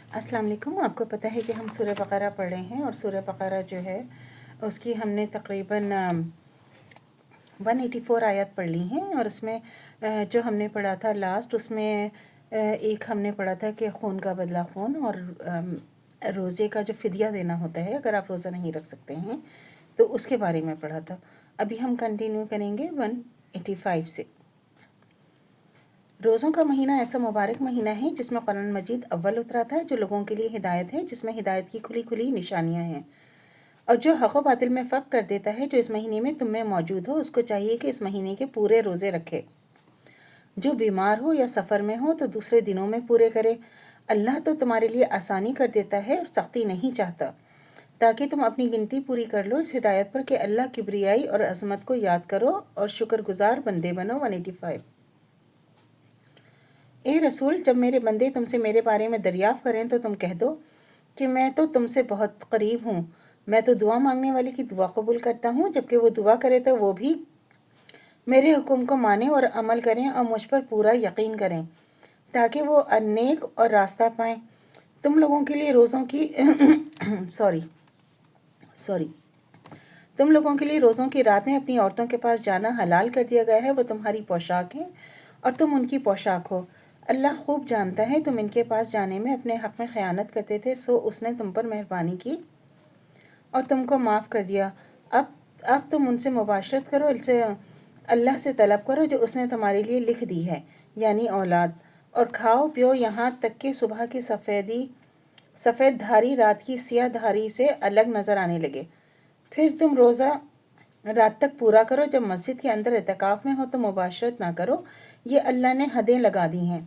السلام علیکم. آپ کو پتہ ہے کہ ہم سورہ بقرہ پڑھ رہے ہیں، اور سورہ بقرہ جو ہے اس کی ہم نے تقریباً 184 آیات پڑھ لی ہیں، اور اس میں جو ہم نے پڑھا تھا لاسٹ، اس میں ایک ہم نے پڑھا تھا کہ خون کا بدلہ خون، اور روزے کا جو فدیہ دینا ہوتا ہے اگر آپ روزہ نہیں رکھ سکتے ہیں تو اس کے بارے میں پڑھا تھا. ابھی ہم کنٹینیو کریں گے 185 سے. روزوں کا مہینہ ایسا مبارک مہینہ ہے جس میں قرآن مجید اول اترا تھا، جو لوگوں کے لیے ہدایت ہے، جس میں ہدایت کی کھلی کھلی نشانیاں ہیں، اور جو حق و باطل میں فرق کر دیتا ہے. جو اس مہینے میں تم میں موجود ہو اس کو چاہیے کہ اس مہینے کے پورے روزے رکھے. جو بیمار ہو یا سفر میں ہو تو دوسرے دنوں میں پورے کرے. اللہ تو تمہارے لیے آسانی کر دیتا ہے اور سختی نہیں چاہتا، تاکہ تم اپنی گنتی پوری کر لو اس ہدایت پر کہ اللہ کبریائی اور عظمت کو یاد کرو اور شکر گزار بندے بنو. 185. اے رسول، جب میرے بندے تم سے میرے بارے میں دریافت کریں تو تم کہہ دو کہ میں تو تم سے بہت قریب ہوں. میں تو دعا مانگنے والے کی دعا قبول کرتا ہوں. جبکہ وہ دعا کرے تو وہ بھی میرے حکم کو مانیں اور عمل کریں اور مجھ پر پورا یقین کریں، تاکہ وہ نیک اور راستہ پائیں. تم لوگوں کے لیے روزوں کی تم لوگوں کے لیے روزوں کی رات میں اپنی عورتوں کے پاس جانا حلال کر دیا گیا ہے. وہ تمہاری پوشاک ہیں اور تم ان کی پوشاک ہو. اللہ خوب جانتا ہے تم ان کے پاس جانے میں اپنے حق میں خیانت کرتے تھے، سو اس نے تم پر مہربانی کی اور تم کو معاف کر دیا. اب تم ان سے مباشرت کرو، اللہ سے طلب کرو جو اس نے تمہارے لیے لکھ دی ہے، یعنی اولاد، اور کھاؤ پیو یہاں تک کہ صبح کی سفید دھاری رات کی سیاہ دھاری سے الگ نظر آنے لگے. پھر تم روزہ رات تک پورا کرو. جب مسجد کے اندر اعتکاف میں ہو تو مباشرت نہ کرو، یہ اللہ نے حدیں لگا دی ہیں.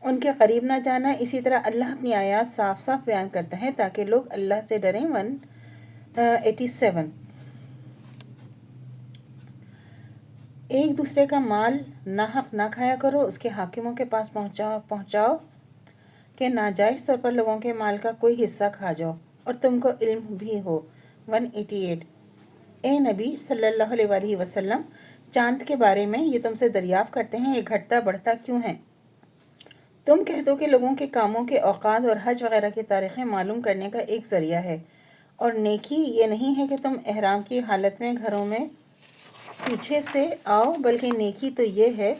ان کے قریب نہ جانا. اسی طرح اللہ اپنی آیات صاف صاف بیان کرتا ہے تاکہ لوگ اللہ سے ڈریں. 187. ایک دوسرے کا مال ناحق نہ کھایا کرو. اس کے حاکموں کے پاس پہنچاؤ کہ ناجائز طور پر لوگوں کے مال کا کوئی حصہ کھا جاؤ اور تم کو علم بھی ہو. 188. اے نبی صلی اللہ علیہ وآلہ وسلم، چاند کے بارے میں یہ تم سے دریافت کرتے ہیں، یہ گھٹتا بڑھتا کیوں ہے؟ تم کہہ دو کہ لوگوں کے کاموں کے اوقات اور حج وغیرہ کی تاریخیں معلوم کرنے کا ایک ذریعہ ہے، اور نیکی یہ نہیں ہے کہ تم احرام کی حالت میں گھروں میں پیچھے سے آؤ، بلکہ نیکی تو یہ ہے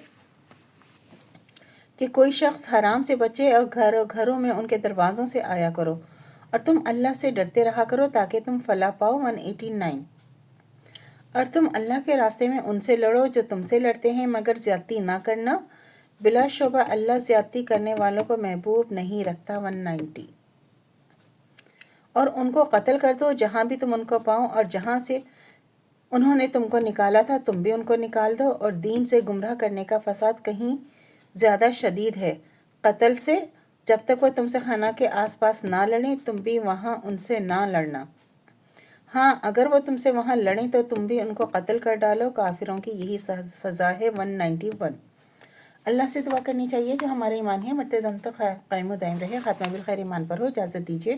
کہ کوئی شخص حرام سے بچے اور گھروں میں ان کے دروازوں سے آیا کرو، اور تم اللہ سے ڈرتے رہا کرو تاکہ تم فلاح پاؤ. 189. اور تم اللہ کے راستے میں ان سے لڑو جو تم سے لڑتے ہیں، مگر زیادتی نہ کرنا. بلا شبہ اللہ زیادتی کرنے والوں کو محبوب نہیں رکھتا. 190. اور ان کو قتل کر دو جہاں بھی تم ان کو پاؤ، اور جہاں سے انہوں نے تم کو نکالا تھا تم بھی ان کو نکال دو. اور دین سے گمراہ کرنے کا فساد کہیں زیادہ شدید ہے قتل سے. جب تک وہ تم سے خانہ کے آس پاس نہ لڑیں تم بھی وہاں ان سے نہ لڑنا. ہاں اگر وہ تم سے وہاں لڑیں تو تم بھی ان کو قتل کر ڈالو. کافروں کی یہی سزا ہے. 191. اللہ سے دعا کرنی چاہیے جو ہمارے ایمان ہے مرتے دم تک قائم و دائم رہے. خاتمہ بالخیر ایمان پر ہو. اجازت دیجیے.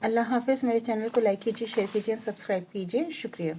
اللہ حافظ. میرے چینل کو لائک کیجیے، شیئر کیجیے، سبسکرائب کیجیے. شکریہ.